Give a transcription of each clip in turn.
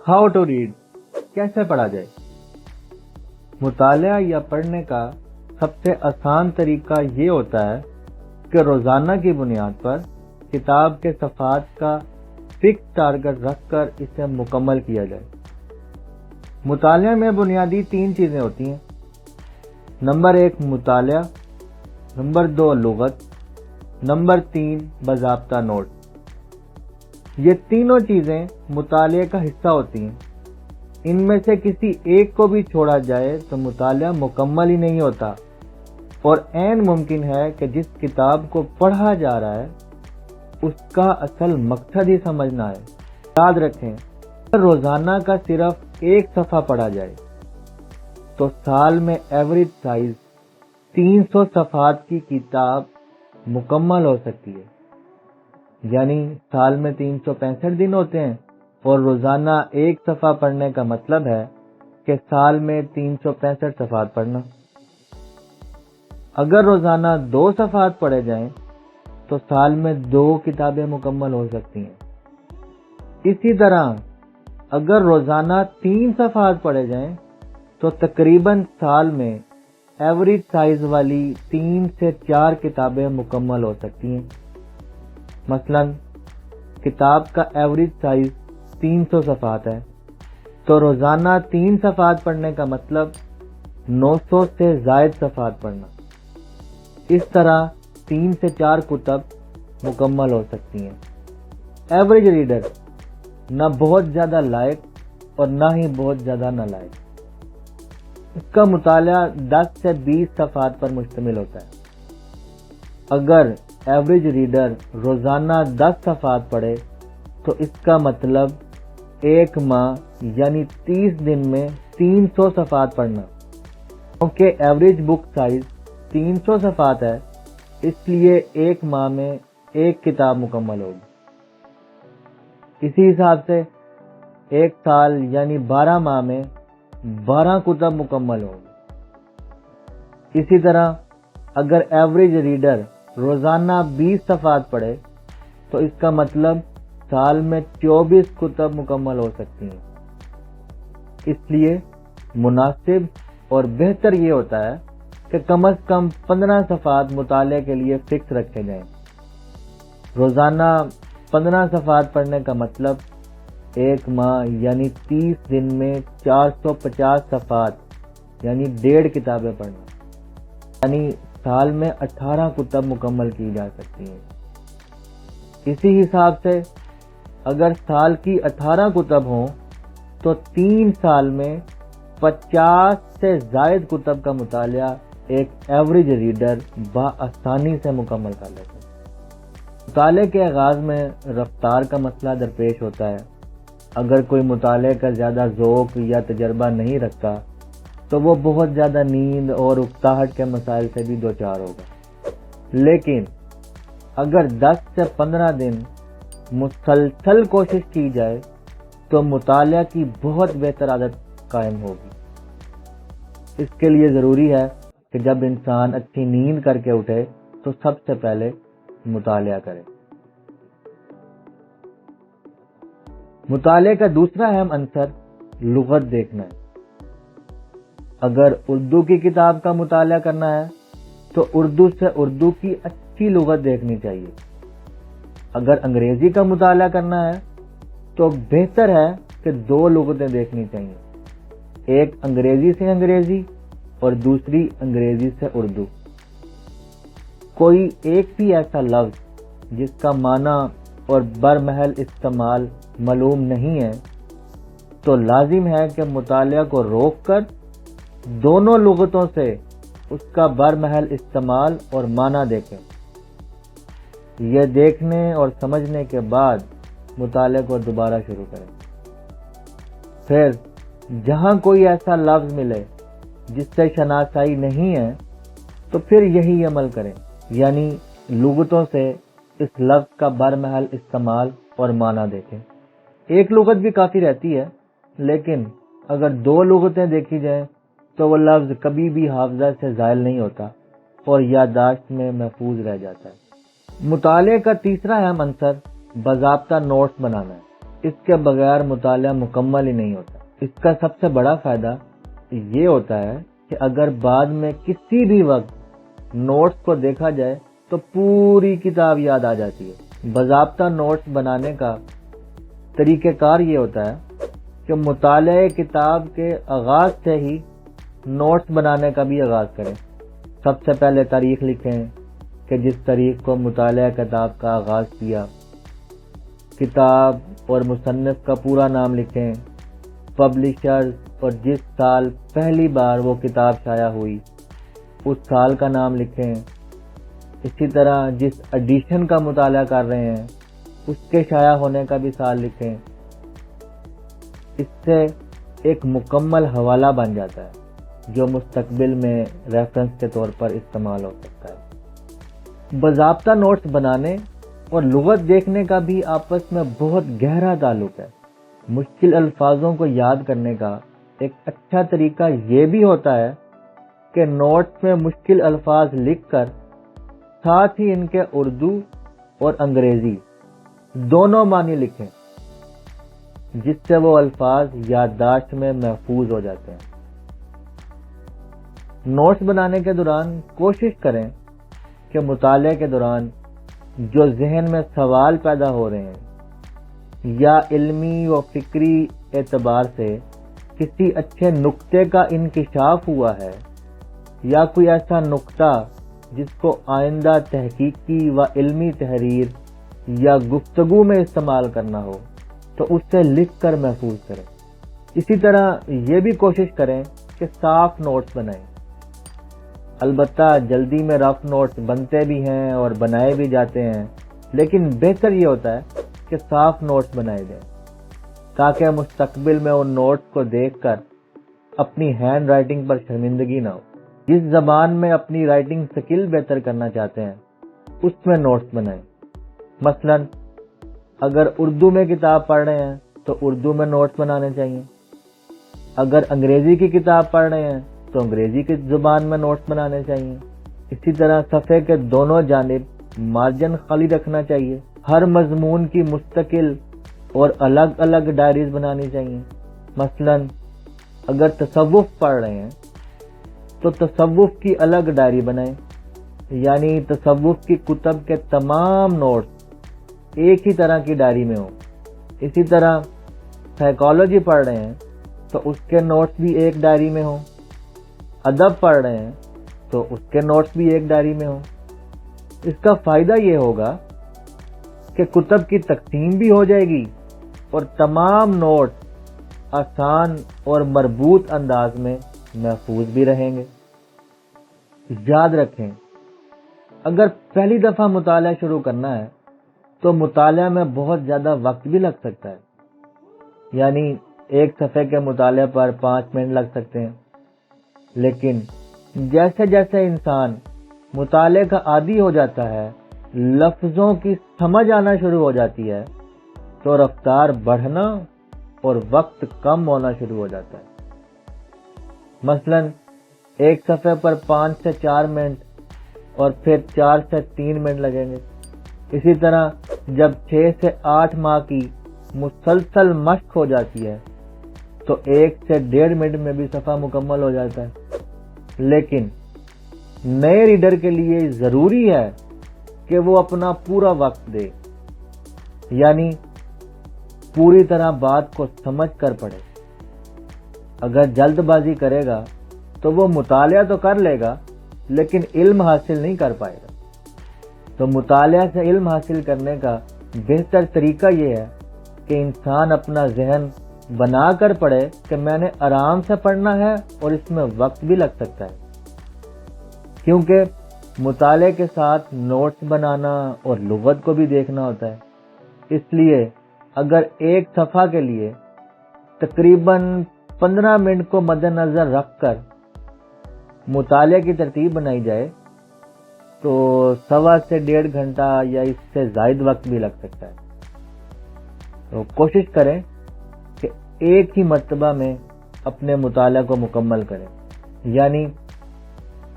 How to read, کیسے پڑھا جائے؟ مطالعہ یا پڑھنے کا سب سے آسان طریقہ یہ ہوتا ہے کہ روزانہ کی بنیاد پر کتاب کے صفحات کا فکس ٹارگٹ رکھ کر اسے مکمل کیا جائے۔ مطالعہ میں بنیادی 3 چیزیں ہوتی ہیں۔ نمبر 1 مطالعہ، نمبر 2 لغت، نمبر 3 باضابطہ نوٹ۔ یہ تینوں چیزیں مطالعے کا حصہ ہوتی ہیں۔ ان میں سے کسی ایک کو بھی چھوڑا جائے تو مطالعہ مکمل ہی نہیں ہوتا، اور عین ممکن ہے کہ جس کتاب کو پڑھا جا رہا ہے اس کا اصل مقصد ہی سمجھ نہ آئے۔ یاد رکھیں، اگر روزانہ کا صرف ایک صفحہ پڑھا جائے تو سال میں ایوریج سائز 300 صفحات کی کتاب مکمل ہو سکتی ہے۔ یعنی سال میں 365 دن ہوتے ہیں، اور روزانہ ایک صفحہ پڑھنے کا مطلب ہے کہ سال میں 365 صفحات پڑھنا۔ اگر روزانہ 2 صفحات پڑھے جائیں تو سال میں 2 کتابیں مکمل ہو سکتی ہیں۔ اسی طرح اگر روزانہ 3 صفحات پڑھے جائیں تو تقریباً سال میں ایوریج سائز والی 3 سے 4 کتابیں مکمل ہو سکتی ہیں۔ مثلا کتاب کا ایوریج سائز 300 صفحات ہے، تو روزانہ 3 صفحات پڑھنے کا مطلب 900 سے زائد صفحات پڑھنا۔ اس طرح 3 سے 4 کتب مکمل ہو سکتی ہیں۔ ایوریج ریڈر نہ بہت زیادہ لائق اور نہ ہی بہت زیادہ نالائق، اس کا مطالعہ 10 سے 20 صفحات پر مشتمل ہوتا ہے۔ اگر ایوریج ریڈر روزانہ 10 صفحات پڑھے تو اس کا مطلب 1 ماہ یعنی 30 دن میں 300 صفحات پڑھنا۔ کیونکہ ایوریج بک سائز 300 صفحات ہے، اس لیے 1 ماہ میں 1 کتاب مکمل ہوگی۔ اسی حساب سے 1 سال یعنی 12 ماہ میں 12 کتب مکمل ہوگی۔ اسی طرح اگر ایوریج ریڈر روزانہ 20 صفحات پڑھے تو اس کا مطلب سال میں 24 کتب مکمل ہو سکتی ہیں۔ اس لیے مناسب اور بہتر یہ ہوتا ہے کہ کم از کم 15 صفحات مطالعے کے لیے فکس رکھے جائیں۔ روزانہ 15 صفحات پڑھنے کا مطلب 1 ماہ یعنی 30 دن میں 450 صفحات یعنی 1.5 کتابیں پڑھنا، یعنی سال میں 18 کتب مکمل کی جا سکتی ہیں۔ اسی حساب سے اگر سال کی 18 کتب ہوں تو 3 سال میں 50 سے زائد کتب کا مطالعہ ایک ایوریج ریڈر بآسانی سے مکمل کر لیتے ہیں۔ مطالعے کے آغاز میں رفتار کا مسئلہ درپیش ہوتا ہے۔ اگر کوئی مطالعے کا زیادہ ذوق یا تجربہ نہیں رکھتا تو وہ بہت زیادہ نیند اور اکتاہٹ کے مسائل سے بھی دوچار ہوگا۔ لیکن اگر 10 سے 15 دن مسلسل کوشش کی جائے تو مطالعہ کی بہت بہتر عادت قائم ہوگی۔ اس کے لیے ضروری ہے کہ جب انسان اچھی نیند کر کے اٹھے تو سب سے پہلے مطالعہ کرے۔ مطالعے کا دوسرا اہم عنصر لغت دیکھنا ہے۔ اگر اردو کی کتاب کا مطالعہ کرنا ہے تو اردو سے اردو کی اچھی لغت دیکھنی چاہیے۔ اگر انگریزی کا مطالعہ کرنا ہے تو بہتر ہے کہ 2 لغتیں دیکھنی چاہیے، ایک انگریزی سے انگریزی اور دوسری انگریزی سے اردو۔ کوئی ایک بھی ایسا لفظ جس کا معنی اور برمحل استعمال معلوم نہیں ہے تو لازم ہے کہ مطالعہ کو روک کر دونوں لغتوں سے اس کا برمحل استعمال اور معنی دیکھیں۔ یہ دیکھنے اور سمجھنے کے بعد مطالعے کو دوبارہ شروع کریں۔ پھر جہاں کوئی ایسا لفظ ملے جس سے شناسائی نہیں ہے تو پھر یہی عمل کریں، یعنی لغتوں سے اس لفظ کا برمحل استعمال اور معنی دیکھیں۔ ایک لغت بھی کافی رہتی ہے، لیکن اگر 2 لغتیں دیکھی جائیں تو وہ لفظ کبھی بھی حافظہ سے زائل نہیں ہوتا اور یادداشت میں محفوظ رہ جاتا ہے۔ مطالعے کا تیسرا اہم عنصر باضابطہ نوٹس بنانا ہے۔ اس کے بغیر مطالعہ مکمل ہی نہیں ہوتا۔ اس کا سب سے بڑا فائدہ یہ ہوتا ہے کہ اگر بعد میں کسی بھی وقت نوٹس کو دیکھا جائے تو پوری کتاب یاد آ جاتی ہے۔ باضابطہ نوٹس بنانے کا طریقہ کار یہ ہوتا ہے کہ مطالعہ کتاب کے آغاز سے ہی نوٹس بنانے کا بھی آغاز کریں۔ سب سے پہلے تاریخ لکھیں کہ جس تاریخ کو مطالعہ کتاب کا آغاز کیا، کتاب اور مصنف کا پورا نام لکھیں، پبلشر اور جس سال پہلی بار وہ کتاب شائع ہوئی اس سال کا نام لکھیں۔ اسی طرح جس ایڈیشن کا مطالعہ کر رہے ہیں اس کے شائع ہونے کا بھی سال لکھیں۔ اس سے ایک مکمل حوالہ بن جاتا ہے جو مستقبل میں ریفرنس کے طور پر استعمال ہو سکتا ہے۔ باضابطہ نوٹس بنانے اور لغت دیکھنے کا بھی آپس میں بہت گہرا تعلق ہے۔ مشکل الفاظوں کو یاد کرنے کا ایک اچھا طریقہ یہ بھی ہوتا ہے کہ نوٹس میں مشکل الفاظ لکھ کر ساتھ ہی ان کے اردو اور انگریزی دونوں معنی لکھیں، جس سے وہ الفاظ یادداشت میں محفوظ ہو جاتے ہیں۔ نوٹس بنانے کے دوران کوشش کریں کہ مطالعے کے دوران جو ذہن میں سوال پیدا ہو رہے ہیں یا علمی و فکری اعتبار سے کسی اچھے نقطے کا انکشاف ہوا ہے یا کوئی ایسا نقطہ جس کو آئندہ تحقیقی و علمی تحریر یا گفتگو میں استعمال کرنا ہو تو اسے لکھ کر محفوظ کریں۔ اسی طرح یہ بھی کوشش کریں کہ صاف نوٹس بنائیں۔ البتہ جلدی میں رف نوٹس بنتے بھی ہیں اور بنائے بھی جاتے ہیں، لیکن بہتر یہ ہوتا ہے کہ صاف نوٹس بنائے جائیں تاکہ مستقبل میں ان نوٹس کو دیکھ کر اپنی ہینڈ رائٹنگ پر شرمندگی نہ ہو۔ جس زبان میں اپنی رائٹنگ سکل بہتر کرنا چاہتے ہیں اس میں نوٹس بنائیں۔ مثلا اگر اردو میں کتاب پڑھ رہے ہیں تو اردو میں نوٹس بنانے چاہیے، اگر انگریزی کی کتاب پڑھ رہے ہیں تو انگریزی کی زبان میں نوٹس بنانے چاہیے۔ اسی طرح صفحے کے دونوں جانب مارجن خالی رکھنا چاہیے۔ ہر مضمون کی مستقل اور الگ الگ ڈائریز بنانی چاہیے۔ مثلا اگر تصوف پڑھ رہے ہیں تو تصوف کی الگ ڈائری بنائیں، یعنی تصوف کی کتب کے تمام نوٹس ایک ہی طرح کی ڈائری میں ہوں۔ اسی طرح سائیکالوجی پڑھ رہے ہیں تو اس کے نوٹس بھی ایک ڈائری میں ہوں، ادب پڑھ رہے ہیں تو اس کے نوٹس بھی ایک ڈائری میں ہوں۔ اس کا فائدہ یہ ہوگا کہ کتب کی تقسیم بھی ہو جائے گی اور تمام نوٹس آسان اور مربوط انداز میں محفوظ بھی رہیں گے۔ یاد رکھیں، اگر پہلی دفعہ مطالعہ شروع کرنا ہے تو مطالعہ میں بہت زیادہ وقت بھی لگ سکتا ہے، یعنی ایک صفحے کے مطالعے پر 5 منٹ لگ سکتے ہیں، لیکن جیسے جیسے انسان مطالعے کا عادی ہو جاتا ہے، لفظوں کی سمجھ آنا شروع ہو جاتی ہے تو رفتار بڑھنا اور وقت کم ہونا شروع ہو جاتا ہے۔ مثلا ایک صفحے پر 5 سے 4 منٹ اور پھر 4 سے 3 منٹ لگیں گے۔ اسی طرح جب 6 سے 8 ماہ کی مسلسل مشق ہو جاتی ہے تو 1 سے 1.5 منٹ میں بھی صفحہ مکمل ہو جاتا ہے۔ لیکن نئے ریڈر کے لیے ضروری ہے کہ وہ اپنا پورا وقت دے، یعنی پوری طرح بات کو سمجھ کر پڑھے۔ اگر جلد بازی کرے گا تو وہ مطالعہ تو کر لے گا لیکن علم حاصل نہیں کر پائے گا۔ تو مطالعہ سے علم حاصل کرنے کا بہتر طریقہ یہ ہے کہ انسان اپنا ذہن بنا کر پڑھے کہ میں نے آرام سے پڑھنا ہے اور اس میں وقت بھی لگ سکتا ہے، کیونکہ مطالعے کے ساتھ نوٹس بنانا اور لغت کو بھی دیکھنا ہوتا ہے۔ اس لیے اگر ایک صفحہ کے لیے تقریباً 15 منٹ کو مد نظر رکھ کر مطالعے کی ترتیب بنائی جائے تو 1.25 سے 1.5 گھنٹہ یا اس سے زائد وقت بھی لگ سکتا ہے۔ تو کوشش کریں کہ ایک ہی مرتبہ میں اپنے مطالعہ کو مکمل کریں، یعنی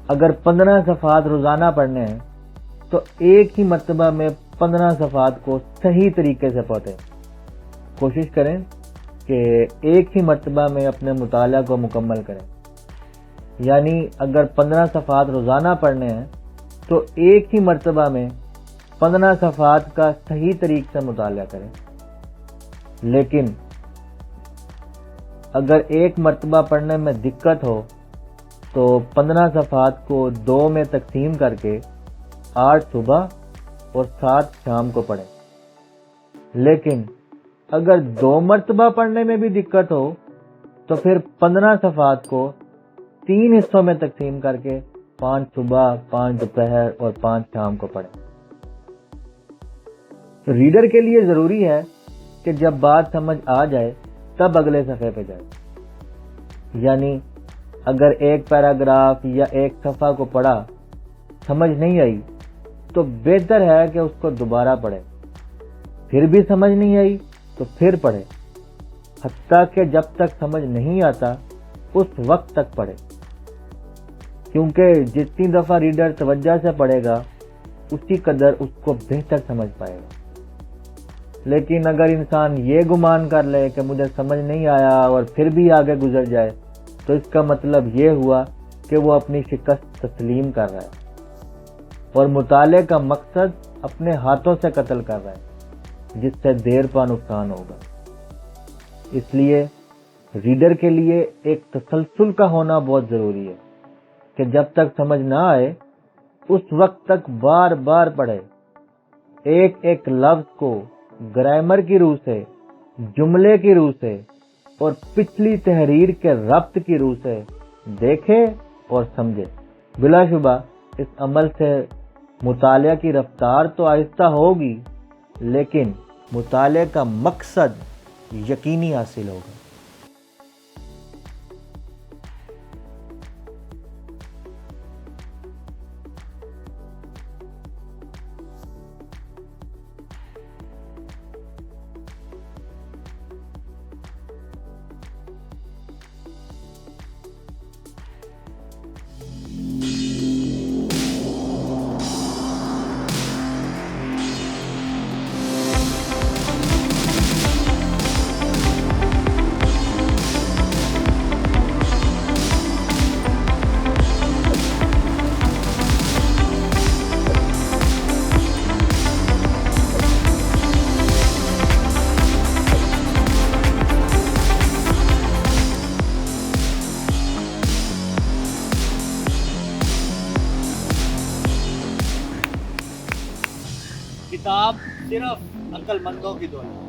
اگر 15 صفحات روزانہ پڑھنے ہیں تو ایک ہی مرتبہ میں 15 صفحات کو صحیح طریقے سے پڑھیں۔ کوشش کریں کہ ایک ہی مرتبہ میں اپنے مطالعہ کو مکمل کریں، یعنی اگر 15 صفحات روزانہ پڑھنے ہیں تو ایک ہی مرتبہ میں 15 صفحات کا صحیح طریقے سے مطالعہ کریں۔ لیکن اگر ایک مرتبہ پڑھنے میں دقت ہو تو 15 صفحات کو 2 میں تقسیم کر کے 8 صبح اور 7 شام کو پڑھیں۔ لیکن اگر 2 مرتبہ پڑھنے میں بھی دقت ہو تو پھر 15 صفحات کو 3 حصوں میں تقسیم کر کے 5 صبح، 5 دوپہر اور 5 شام کو پڑھیں۔ ریڈر کے لیے ضروری ہے کہ جب بات سمجھ آ جائے تب اگلے صفحے پہ جائے، یعنی اگر ایک پیراگراف یا ایک صفحہ کو پڑھا، سمجھ نہیں آئی تو بہتر ہے کہ اس کو دوبارہ پڑھے، پھر بھی سمجھ نہیں آئی تو پھر پڑھے، حتیٰ کہ جب تک سمجھ نہیں آتا اس وقت تک پڑھے، کیونکہ جتنی دفعہ ریڈر توجہ سے پڑھے گا اسی قدر اس کو بہتر سمجھ پائے گا۔ لیکن اگر انسان یہ گمان کر لے کہ مجھے سمجھ نہیں آیا اور پھر بھی آگے گزر جائے تو اس کا مطلب یہ ہوا کہ وہ اپنی شکست تسلیم کر رہا ہے اور مطالعے کا مقصد اپنے ہاتھوں سے قتل کر رہا ہے، جس سے دیر پا نقصان ہوگا۔ اس لیے ریڈر کے لیے ایک تسلسل کا ہونا بہت ضروری ہے کہ جب تک سمجھ نہ آئے اس وقت تک بار بار پڑھے، ایک ایک لفظ کو گرامر کی روح سے، جملے کی روح سے اور پچھلی تحریر کے ربط کی روح سے دیکھے اور سمجھے۔ بلا شبہ اس عمل سے مطالعہ کی رفتار تو آہستہ ہوگی، لیکن مطالعے کا مقصد یقینی حاصل ہوگا۔ کتاب صرف عقل مندوں کی دولت۔